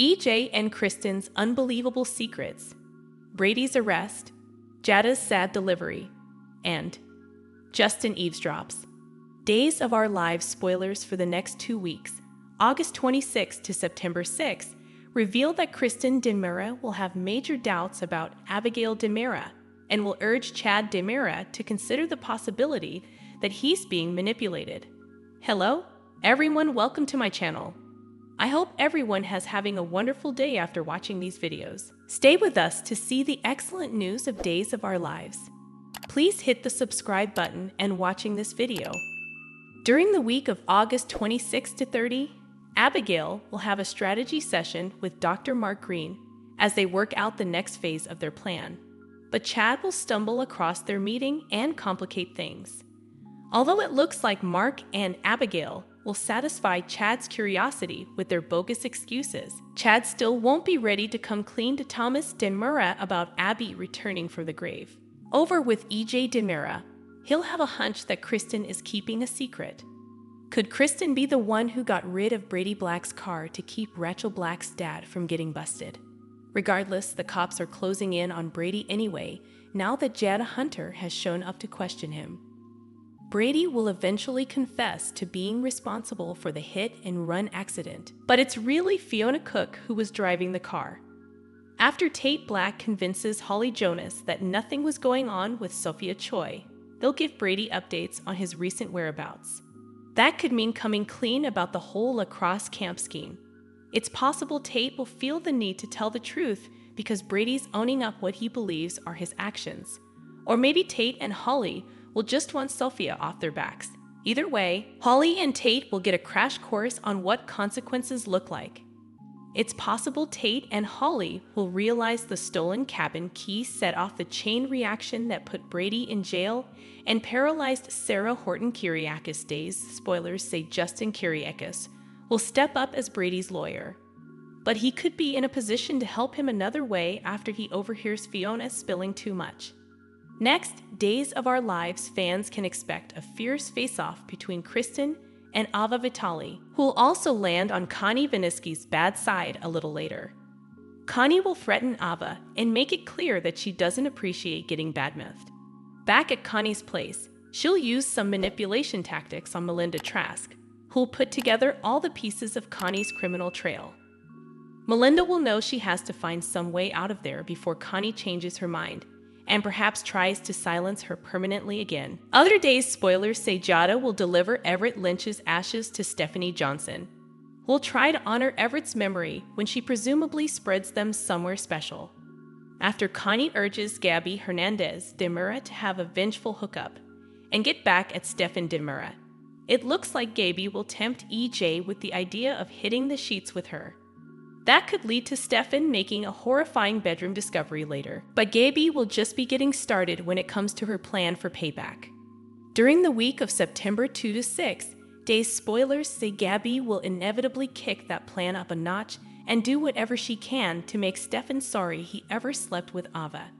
EJ and Kristen's unbelievable secrets, Brady's arrest, Jada's sad delivery, and Justin eavesdrops. Days of Our Lives spoilers for the next 2 weeks, August 26 to September 6, reveal that Kristen DiMera will have major doubts about Abigail DiMera and will urge Chad DiMera to consider the possibility that he's being manipulated. Hello, everyone, welcome to my channel. I hope everyone has having a wonderful day after watching these videos. Stay with us to see the excellent news of Days of Our Lives. Please hit the subscribe button and watching this video. During the week of August 26 to 30, Abigail will have a strategy session with Dr. Mark Green as they work out the next phase of their plan. But Chad will stumble across their meeting and complicate things. Although it looks like Mark and Abigail will satisfy Chad's curiosity with their bogus excuses, Chad still won't be ready to come clean to Thomas DiMera about Abby returning from the grave. Over with EJ DiMera, he'll have a hunch that Kristen is keeping a secret. Could Kristen be the one who got rid of Brady Black's car to keep Rachel Black's dad from getting busted? Regardless, the cops are closing in on Brady anyway, now that Jada Hunter has shown up to question him. Brady will eventually confess to being responsible for the hit-and-run accident, but it's really Fiona Cook who was driving the car. After Tate Black convinces Holly Jonas that nothing was going on with Sophia Choi, they'll give Brady updates on his recent whereabouts. That could mean coming clean about the whole lacrosse camp scheme. It's possible Tate will feel the need to tell the truth because Brady's owning up what he believes are his actions. Or maybe Tate and Holly will just want Sophia off their backs. Either way, Holly and Tate will get a crash course on what consequences look like. It's possible Tate and Holly will realize the stolen cabin key set off the chain reaction that put Brady in jail and paralyzed Sarah Horton Kiriakis days. Spoilers say Justin Kiriakis will step up as Brady's lawyer. But he could be in a position to help him another way after he overhears Fiona spilling too much. Next, Days of Our Lives fans can expect a fierce face-off between Kristen and Ava Vitail, who will also land on Connie Viniski's bad side a little later. Connie will threaten Ava and make it clear that she doesn't appreciate getting badmouthed. Back at Connie's place, she'll use some manipulation tactics on Melinda Trask, who'll put together all the pieces of Connie's criminal trail. Melinda will know she has to find some way out of there before Connie changes her mind and perhaps tries to silence her permanently again. Other Days spoilers say Jada will deliver Everett Lynch's ashes to Stephanie Johnson. We'll try to honor Everett's memory when she presumably spreads them somewhere special. After Connie urges Gabby Herandez DiMera to have a vengeful hookup and get back at Stefan DiMera, it looks like Gabby will tempt EJ with the idea of hitting the sheets with her. That could lead to Stefan making a horrifying bedroom discovery later, but Gabby will just be getting started when it comes to her plan for payback. During the week of September 2 to 6, Days spoilers say Gabby will inevitably kick that plan up a notch and do whatever she can to make Stefan sorry he ever slept with Ava.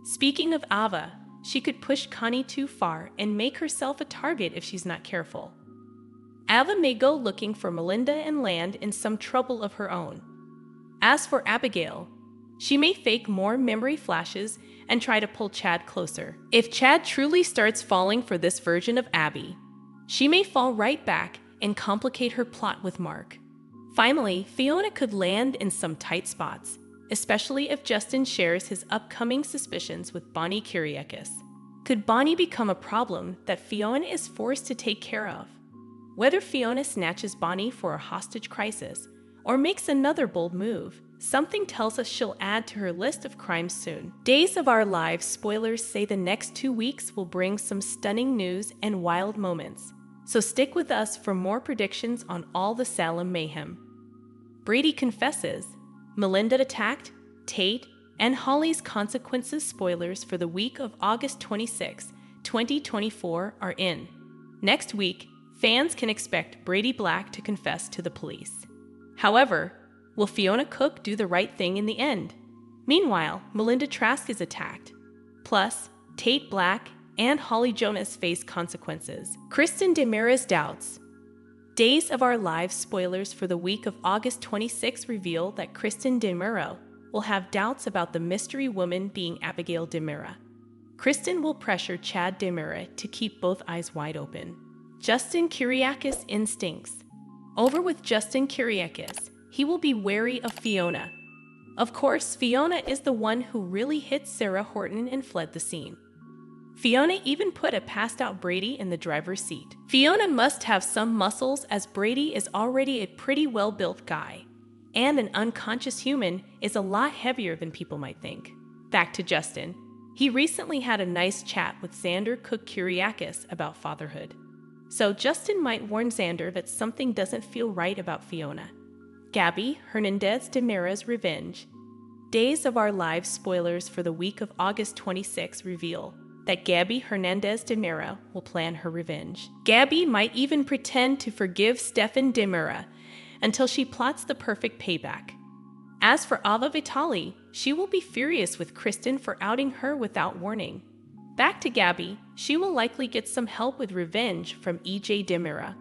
Speaking of Ava, she could push Connie too far and make herself a target if she's not careful. Ava may go looking for Melinda and land in some trouble of her own. As for Abigail, she may fake more memory flashes and try to pull Chad closer. If Chad truly starts falling for this version of Abby, she may fall right back and complicate her plot with Mark. Finally, Fiona could land in some tight spots, especially if Justin shares his upcoming suspicions with Bonnie Kiriakis. Could Bonnie become a problem that Fiona is forced to take care of? Whether Fiona snatches Bonnie for a hostage crisis or makes another bold move, something tells us she'll add to her list of crimes soon. Days of Our Lives spoilers say the next 2 weeks will bring some stunning news and wild moments, so stick with us for more predictions on all the Salem mayhem. Brady confesses, Melinda attacked, Tate, and Holly's consequences spoilers for the week of August 26, 2024 are in. Next week, fans can expect Brady Black to confess to the police. However, will Fiona Cook do the right thing in the end? Meanwhile, Melinda Trask is attacked. Plus, Tate Black and Holly Jonas face consequences. Kristen DiMera's doubts. Days of Our Lives spoilers for the week of August 26 reveal that Kristen DiMera will have doubts about the mystery woman being Abigail DiMera. Kristen will pressure Chad DiMera to keep both eyes wide open. Justin Kiriakis instincts. Over with Justin Kiriakis. He will be wary of Fiona. Of course, Fiona is the one who really hit Sarah Horton and fled the scene. Fiona even put a passed-out Brady in the driver's seat. Fiona must have some muscles, as Brady is already a pretty well-built guy. And an unconscious human is a lot heavier than people might think. Back to Justin. He recently had a nice chat with Xander Cook Kiriakis about fatherhood. So Justin might warn Xander that something doesn't feel right about Fiona. Gabi, Herandez DiMera's revenge. Days of Our Lives spoilers for the week of August 26 reveal that Gabi Herandez DiMera will plan her revenge. Gabi might even pretend to forgive Stefan DiMera until she plots the perfect payback. As for Ava Vitail, she will be furious with Kristen for outing her without warning. Back to Gabi, she will likely get some help with revenge from EJ DiMera.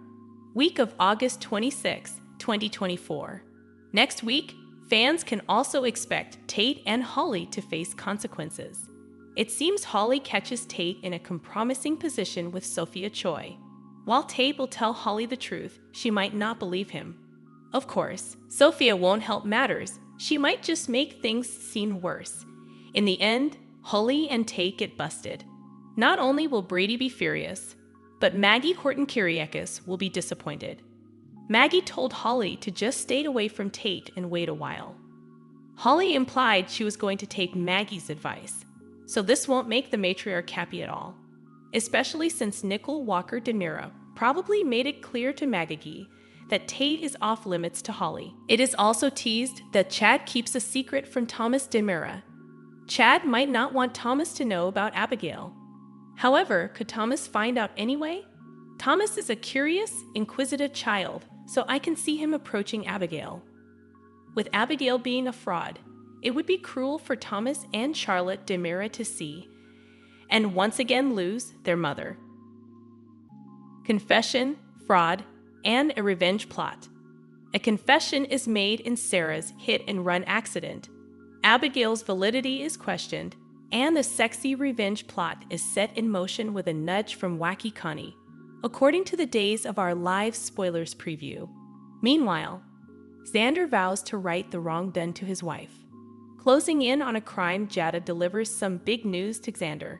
Week of August 26, 2024. Next week, fans can also expect Tate and Holly to face consequences. It seems Holly catches Tate in a compromising position with Sophia Choi. While Tate will tell Holly the truth, she might not believe him. Of course, Sophia won't help matters. She might just make things seem worse. In the end, Holly and Tate get busted. Not only will Brady be furious, but Maggie Horton Kiriakis will be disappointed. Maggie told Holly to just stay away from Tate and wait a while. Holly implied she was going to take Maggie's advice. So this won't make the matriarch happy at all, especially since Nicole Walker DiMera probably made it clear to Maggie that Tate is off limits to Holly. It is also teased that Chad keeps a secret from Thomas DiMera. Chad might not want Thomas to know about Abigail. However, could Thomas find out anyway? Thomas is a curious, inquisitive child, so I can see him approaching Abigail. With Abigail being a fraud, it would be cruel for Thomas and Charlotte DiMera to see, and once again lose their mother. Confession, fraud, and a revenge plot. A confession is made in Sarah's hit-and-run accident. Abigail's validity is questioned, and the sexy revenge plot is set in motion with a nudge from wacky Connie, according to the Days of Our Lives spoilers preview. Meanwhile, Xander vows to right the wrong done to his wife. Closing in on a crime, Jada delivers some big news to Xander.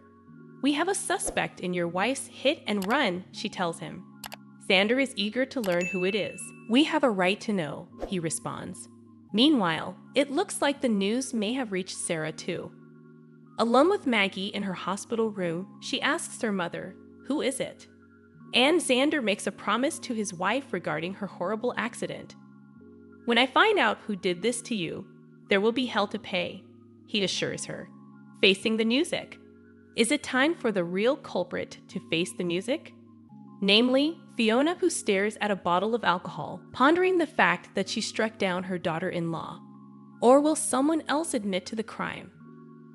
"We have a suspect in your wife's hit and run," she tells him. Xander is eager to learn who it is. "We have a right to know," he responds. Meanwhile, it looks like the news may have reached Sarah too. Alone with Maggie in her hospital room, she asks her mother, "Who is it?" And Xander makes a promise to his wife regarding her horrible accident. "When I find out who did this to you, there will be hell to pay," he assures her. Facing the music. Is it time for the real culprit to face the music? Namely, Fiona, who stares at a bottle of alcohol, pondering the fact that she struck down her daughter-in-law. Or will someone else admit to the crime?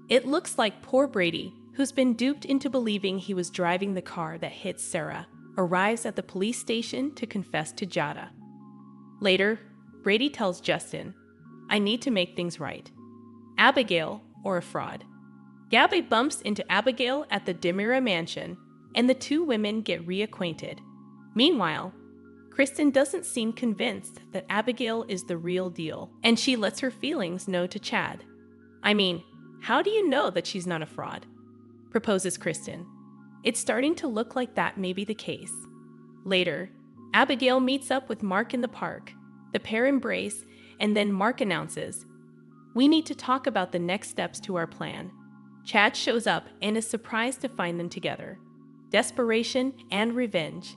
It looks like poor Brady, who's been duped into believing he was driving the car that hit Sarah, arrives at the police station to confess to Jada. Later, Brady tells Justin, "I need to make things right. Abigail or a fraud." Gabi bumps into Abigail at the DiMera mansion, and the two women get reacquainted. Meanwhile, Kristen doesn't seem convinced that Abigail is the real deal, and she lets her feelings know to Chad. "I mean, how do you know that she's not a fraud?" proposes Kristen. It's starting to look like that may be the case. Later, Abigail meets up with Mark in the park. The pair embrace, and then Mark announces, "We need to talk about the next steps to our plan." Chad shows up and is surprised to find them together. Desperation and revenge.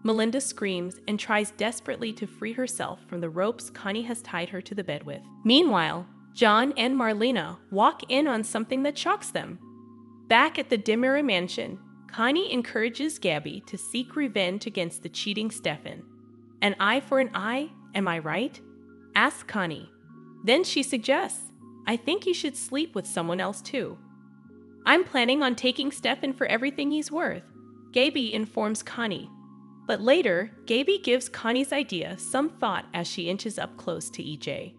Melinda screams and tries desperately to free herself from the ropes Connie has tied her to the bed with. Meanwhile, John and Marlena walk in on something that shocks them. Back at the DiMera mansion, Connie encourages Gabi to seek revenge against the cheating Stefan. "An eye for an eye, am I right?" asks Connie. Then she suggests, "I think you should sleep with someone else too." "I'm planning on taking Stefan for everything he's worth," Gabi informs Connie. But later, Gaby gives Connie's idea some thought as she inches up close to EJ.